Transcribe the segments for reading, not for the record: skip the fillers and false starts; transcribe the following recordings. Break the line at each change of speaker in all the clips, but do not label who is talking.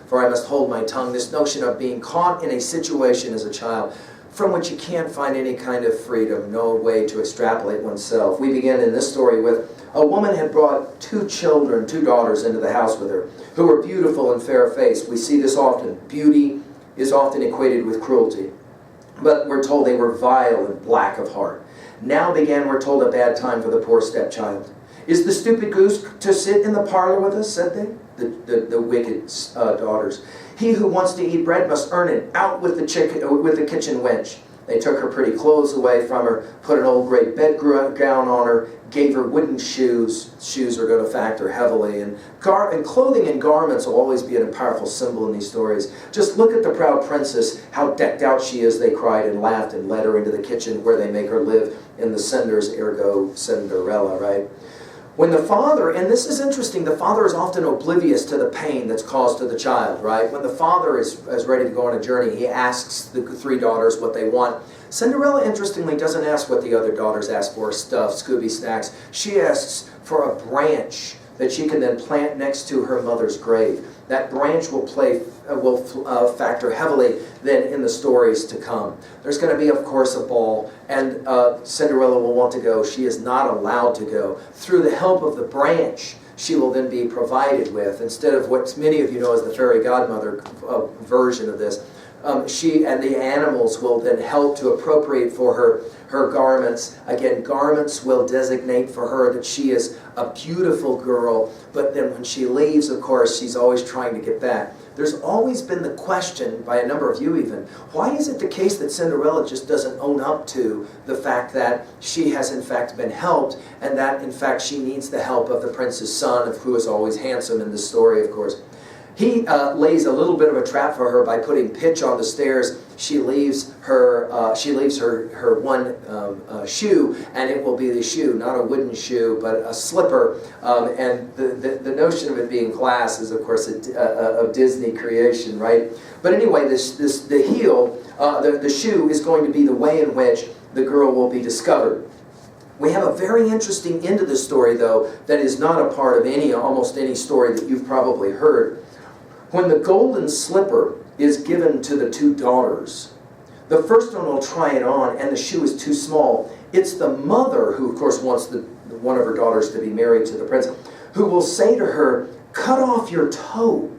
for I must hold my tongue. This notion of being caught in a situation as a child from which you can't find any kind of freedom, no way to extrapolate oneself. We begin in this story with a woman had brought two daughters into the house with her, who were beautiful and fair-faced. We see this often. Beauty is often equated with cruelty. But we're told they were vile and black of heart. Now began, we're told, a bad time for the poor stepchild. Is the stupid goose to sit in the parlor with us, said they, the wicked daughters. He who wants to eat bread must earn it. Out with the kitchen wench. They took her pretty clothes away from her, put an old gray bedgown on her, gave her wooden shoes. Shoes are going to factor heavily. And clothing and garments will always be a powerful symbol in these stories. Just look at the proud princess, how decked out she is, they cried and laughed and led her into the kitchen where they make her live in the cinders, ergo Cinderella, right? When the father, and this is interesting, the father is often oblivious to the pain that's caused to the child, right? When the father is ready to go on a journey, he asks the three daughters what they want. Cinderella, interestingly, doesn't ask what the other daughters ask for, stuff, Scooby snacks. She asks for a branch that she can then plant next to her mother's grave. That branch will factor heavily then in the stories to come. There's going to be, of course, a ball, and Cinderella will want to go. She is not allowed to go. Through the help of the branch, she will then be provided with, instead of what many of you know as the fairy godmother version of this. She and the animals will then help to appropriate for her garments. Again, garments will designate for her that she is a beautiful girl, but then when she leaves, of course, she's always trying to get back. There's always been the question, by a number of you even, why is it the case that Cinderella just doesn't own up to the fact that she has in fact been helped, and that in fact she needs the help of the prince's son, who is always handsome in this story, of course. He lays a little bit of a trap for her by putting pitch on the stairs. She leaves her one shoe, and it will be the shoe, not a wooden shoe, but a slipper. And the notion of it being glass is, of course, a Disney creation, right? But anyway, the heel, the shoe, is going to be the way in which the girl will be discovered. We have a very interesting end to this story, though, that is not a part of almost any story that you've probably heard. When the golden slipper is given to the two daughters, the first one will try it on, and the shoe is too small. It's the mother who, of course, wants one of her daughters to be married to the prince, who will say to her, cut off your toe.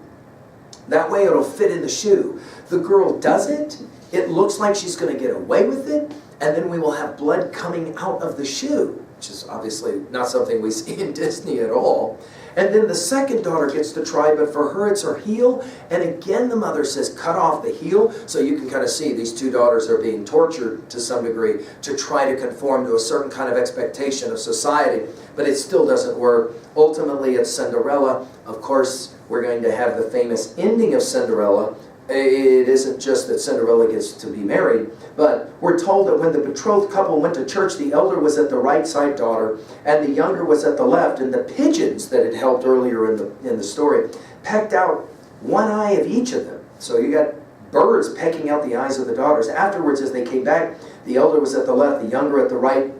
That way it'll fit in the shoe. The girl does it. It looks like she's going to get away with it, and then we will have blood coming out of the shoe, which is obviously not something we see in Disney at all. And then the second daughter gets to try, but for her it's her heel. And again the mother says, cut off the heel. So you can kind of see these two daughters are being tortured to some degree to try to conform to a certain kind of expectation of society. But it still doesn't work. Ultimately it's Cinderella. Of course, we're going to have the famous ending of Cinderella. It isn't just that Cinderella gets to be married, but we're told that when the betrothed couple went to church, the elder was at the right side daughter, and the younger was at the left, and the pigeons that had helped earlier in the story pecked out one eye of each of them. So you got birds pecking out the eyes of the daughters. Afterwards, as they came back, the elder was at the left, the younger at the right,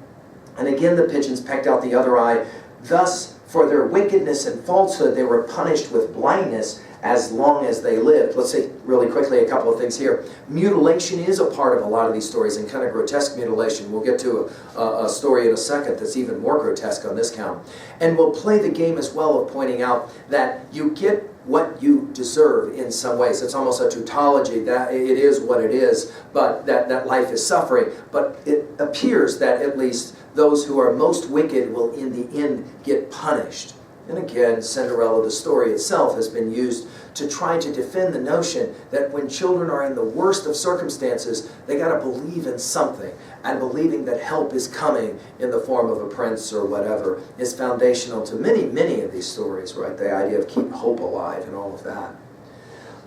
and again the pigeons pecked out the other eye. Thus, for their wickedness and falsehood, they were punished with blindness as long as they lived. Let's say really quickly a couple of things here. Mutilation is a part of a lot of these stories, and kind of grotesque mutilation. We'll get to a story in a second that's even more grotesque on this count. And we'll play the game as well of pointing out that you get what you deserve in some ways. It's almost a tautology that it is what it is, but that life is suffering. But it appears that at least those who are most wicked will in the end get punished. And again, Cinderella, the story itself, has been used to try to defend the notion that when children are in the worst of circumstances, they got to believe in something. And believing that help is coming in the form of a prince or whatever is foundational to many, many of these stories, right? The idea of keep hope alive and all of that.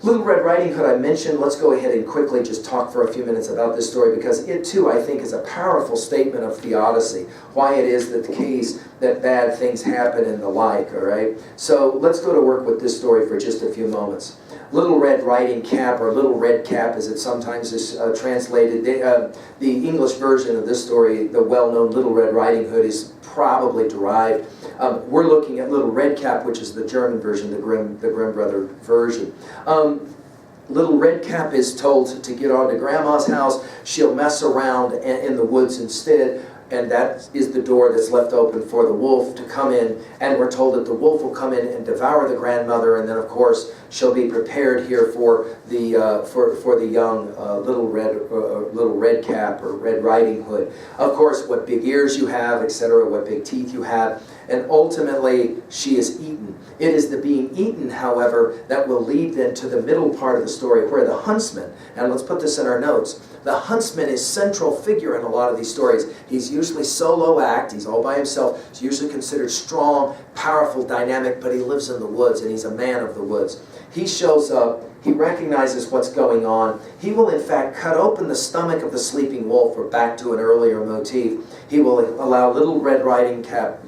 Little Red Riding Hood I mentioned. Let's go ahead and quickly just talk for a few minutes about this story, because it too, I think, is a powerful statement of theodicy. Why it is that the case that bad things happen and the like, all right? So let's go to work with this story for just a few moments. Little Red Riding Cap, or Little Red Cap as it sometimes is translated. The English version of this story, the well-known Little Red Riding Hood, is probably derived. We're looking at Little Red Cap, which is the German version, the Grimm brother version. Little Red Cap is told to get on to Grandma's house. She'll mess around in the woods instead, and that is the door that's left open for the wolf to come in. And we're told that the wolf will come in and devour the grandmother, and then of course she'll be prepared here for the young Little Red Cap or Red Riding Hood. Of course, what big ears you have, etc., what big teeth you have, and ultimately she is eaten. It is the being eaten, however, that will lead then to the middle part of the story, where the huntsman, and let's put this in our notes, the huntsman is central figure in a lot of these stories. He's usually solo act, he's all by himself, he's usually considered strong, powerful, dynamic, but he lives in the woods and he's a man of the woods. He shows up, he recognizes what's going on. He will in fact cut open the stomach of the sleeping wolf, or back to an earlier motif. He will allow Little Red Cap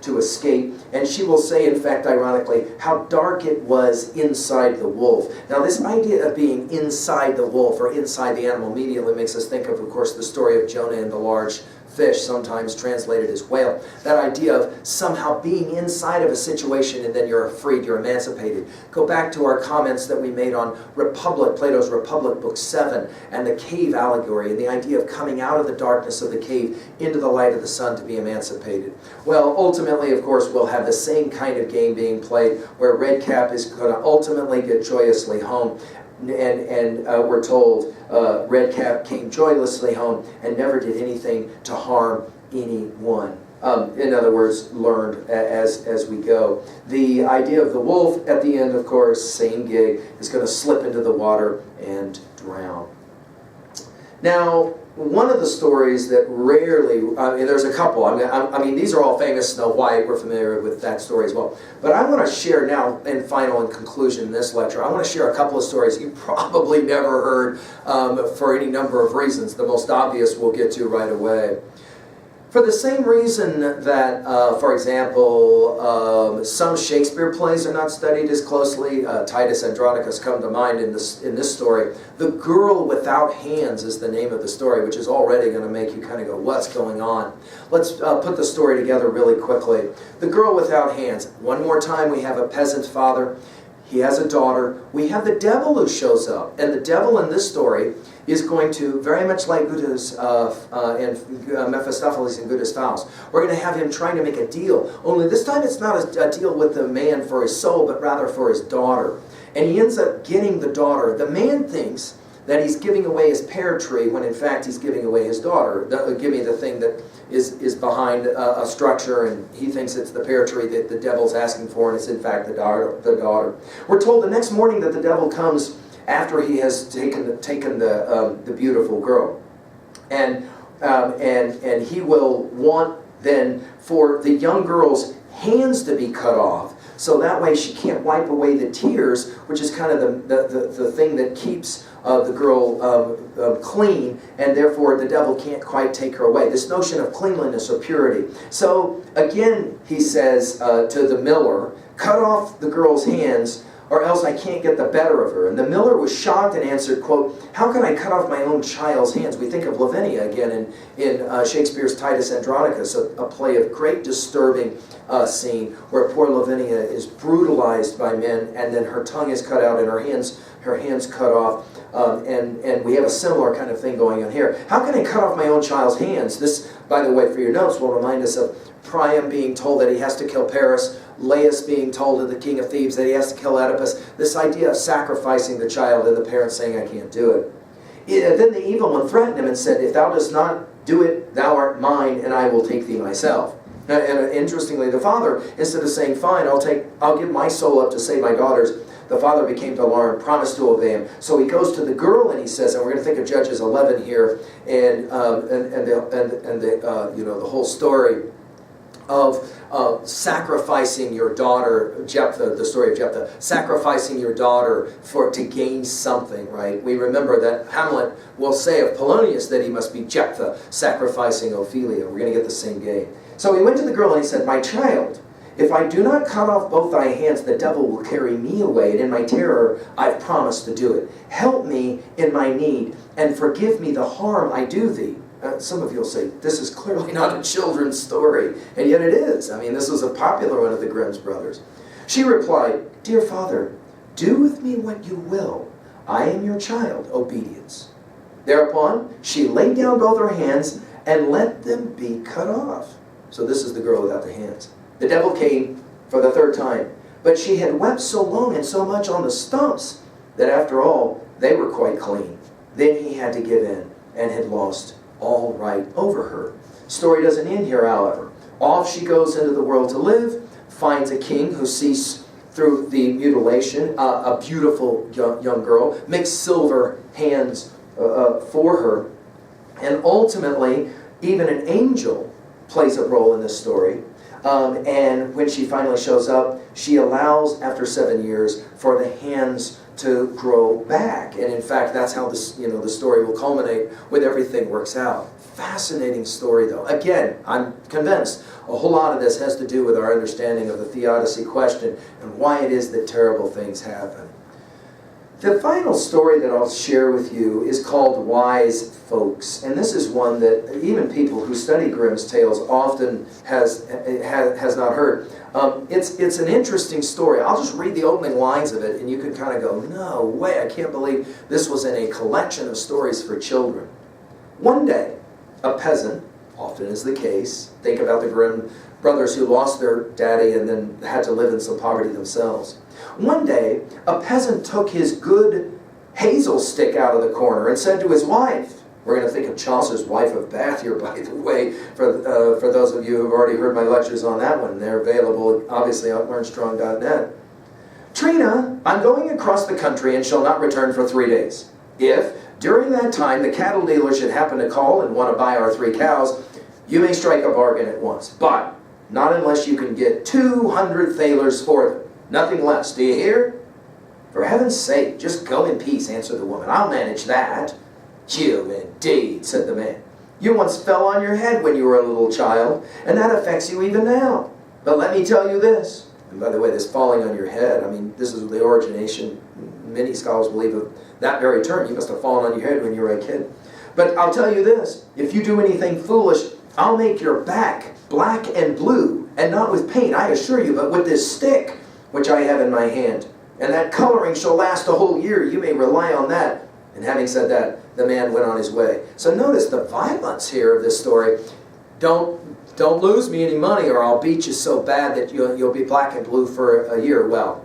to escape, and she will say, in fact, ironically, how dark it was inside the wolf. Now this idea of being inside the wolf or inside the animal immediately makes us think of course, the story of Jonah and the large fish, sometimes translated as whale. That idea of somehow being inside of a situation and then you're freed, you're emancipated. Go back to our comments that we made on Republic, Plato's Republic, Book 7, and the cave allegory, and the idea of coming out of the darkness of the cave into the light of the sun to be emancipated. Well, ultimately, of course, we'll have the same kind of game being played, where Red Cap is going to ultimately get joyously home. And we're told Red Cap came joylessly home and never did anything to harm anyone. In other words, learned as we go. The idea of the wolf at the end, of course, same gig, is going to slip into the water and drown. Now, one of the stories that rarely, there's a couple, I mean these are all famous, Snow White, we're familiar with that story as well. But I want to share now, in final and conclusion in this lecture, I want to share a couple of stories you probably never heard for any number of reasons. The most obvious we'll get to right away. For the same reason that, for example, some Shakespeare plays are not studied as closely, Titus Andronicus come to mind in this story. The Girl Without Hands is the name of the story, which is already going to make you kind of go, what's going on? Let's put the story together really quickly. The Girl Without Hands. One more time, we have a peasant father. He has a daughter. We have the devil who shows up. And the devil in this story is going to, very much like Goethe's and Mephistopheles and Goethe's Faust, we're going to have him trying to make a deal. Only this time it's not a deal with the man for his soul, but rather for his daughter. And he ends up getting the daughter. The man thinks that he's giving away his pear tree when in fact he's giving away his daughter. Give me the thing that is behind a structure, and he thinks it's the pear tree that the devil's asking for, and it's in fact the daughter. We're told the next morning that the devil comes after he has taken the beautiful girl, and he will want then for the young girl's hands to be cut off, so that way she can't wipe away the tears, which is kind of the thing that keeps the girl clean, and therefore the devil can't quite take her away. This notion of cleanliness or purity. So again, he says to the miller, cut off the girl's hands, or else I can't get the better of her. And the miller was shocked and answered, quote, how can I cut off my own child's hands? We think of Lavinia again in Shakespeare's Titus Andronicus, a play of great disturbing scene where poor Lavinia is brutalized by men, and then her tongue is cut out and her hands cut off. And we have a similar kind of thing going on here. How can I cut off my own child's hands? This, by the way, for your notes, will remind us of Priam being told that he has to kill Paris, Laius being told to the king of Thebes that he has to kill Oedipus. This idea of sacrificing the child and the parents saying, I can't do it. Then the evil one threatened him and said, if thou dost not do it, thou art mine, and I will take thee myself. And interestingly, the father, instead of saying, fine, I'll give my soul up to save my daughters, the father became alarmed, promised to obey him. So he goes to the girl and he says, and we're going to think of Judges 11 here, and the whole story of sacrificing your daughter, Jephthah, the story of Jephthah, sacrificing your daughter to gain something, right? We remember that Hamlet will say of Polonius that he must be Jephthah, sacrificing Ophelia. We're going to get the same game. So he went to the girl and he said, "My child, if I do not cut off both thy hands, the devil will carry me away, and in my terror I've promised to do it. Help me in my need, and forgive me the harm I do thee." Some of you will say, this is clearly not a children's story, and yet it is. I mean, this was a popular one of the Grimm's brothers. She replied, "Dear father, do with me what you will. I am your child." Obedience. Thereupon, she laid down both her hands and let them be cut off. So this is the girl without the hands. The devil came for the third time, but she had wept so long and so much on the stumps that after all, they were quite clean. Then he had to give in and had lost all right over her. Story doesn't end here, however. Off she goes into the world to live, finds a king who sees through the mutilation, a beautiful young girl, makes silver hands for her, and ultimately, even an angel plays a role in this story. And when she finally shows up, she allows, after 7 years, for the hands to grow back. And in fact, that's how this, the story will culminate with everything works out. Fascinating story, though. Again, I'm convinced a whole lot of this has to do with our understanding of the theodicy question and why it is that terrible things happen. The final story that I'll share with you is called Wise Folks, and this is one that even people who study Grimm's tales often has not heard. It's an interesting story. I'll just read the opening lines of it, and you can kind of go, no way, I can't believe this was in a collection of stories for children. One day, a peasant, often is the case, think about the Grimm brothers who lost their daddy and then had to live in some poverty themselves. One day, a peasant took his good hazel stick out of the corner and said to his wife, we're going to think of Chaucer's Wife of Bath here, by the way, for those of you who have already heard my lectures on that one. They're available, obviously, on learnstrong.net. "Trina, I'm going across the country and shall not return for 3 days. If, during that time, the cattle dealer should happen to call and want to buy our 3 cows, you may strike a bargain at once, but not unless you can get 200 thalers for them. Nothing less. Do you hear?" "For heaven's sake, just go in peace," answered the woman. "I'll manage that." "You indeed," said the man. "You once fell on your head when you were a little child, and that affects you even now. But let me tell you this," and by the way, this falling on your head, I mean, this is the origination, many scholars believe, of that very term. You must have fallen on your head when you were a kid. "But I'll tell you this, if you do anything foolish, I'll make your back black and blue, and not with paint, I assure you, but with this stick which I have in my hand. And that coloring shall last a whole year. You may rely on that." And having said that, the man went on his way. So notice the violence here of this story. Don't lose me any money or I'll beat you so bad that you'll be black and blue for a year. Well,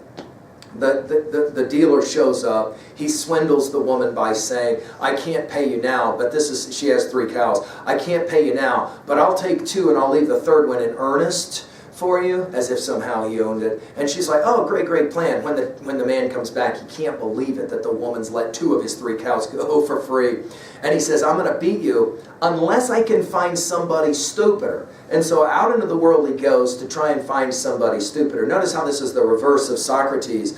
the dealer shows up. He swindles the woman by saying, "I can't pay you now, but she has 3 cows. I can't pay you now, but I'll take 2 and I'll leave the 3rd one in earnest for you," as if somehow he owned it. And she's like, "Oh, great plan." When the man comes back, he can't believe it that the woman's let 2 of his 3 cows go for free. And he says, "I'm going to beat you unless I can find somebody stupider." And so out into the world he goes to try and find somebody stupider. Notice how this is the reverse of Socrates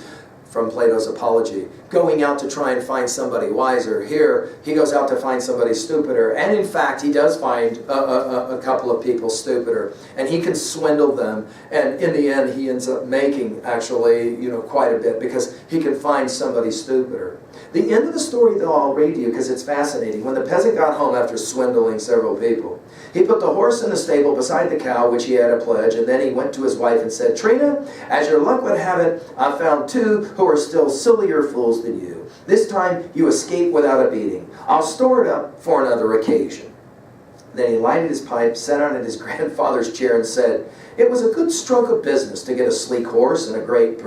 from Plato's Apology, going out to try and find somebody wiser. Here, he goes out to find somebody stupider. And in fact, he does find a couple of people stupider. And he can swindle them. And in the end, he ends up making, actually, quite a bit because he can find somebody stupider. The end of the story, though, I'll read to you because it's fascinating. When the peasant got home after swindling several people, he put the horse in the stable beside the cow, which he had a pledge, and then he went to his wife and said, "Trina, as your luck would have it, I found 2 who are still sillier fools than you. This time you escape without a beating. I'll store it up for another occasion." Then he lighted his pipe, sat down in his grandfather's chair, and said, "It was a good stroke of business to get a sleek horse and a great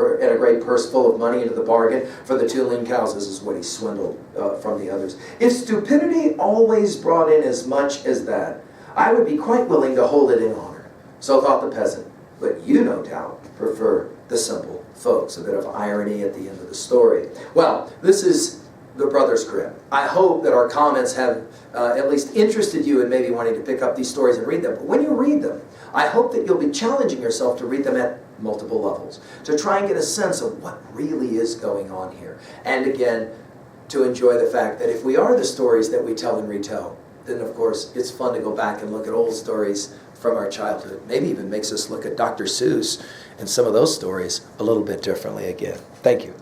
purse full of money into the bargain for the 2 lean cows." This is what he swindled from the others. "If stupidity always brought in as much as that, I would be quite willing to hold it in honor." So thought the peasant. But you, no doubt, prefer the simple folks. A bit of irony at the end of the story. Well, this is the Brothers Grimm. I hope that our comments have at least interested you in maybe wanting to pick up these stories and read them. But when you read them, I hope that you'll be challenging yourself to read them at multiple levels, to try and get a sense of what really is going on here. And again, to enjoy the fact that if we are the stories that we tell and retell, then of course it's fun to go back and look at old stories from our childhood. Maybe even makes us look at Dr. Seuss and some of those stories a little bit differently again. Thank you.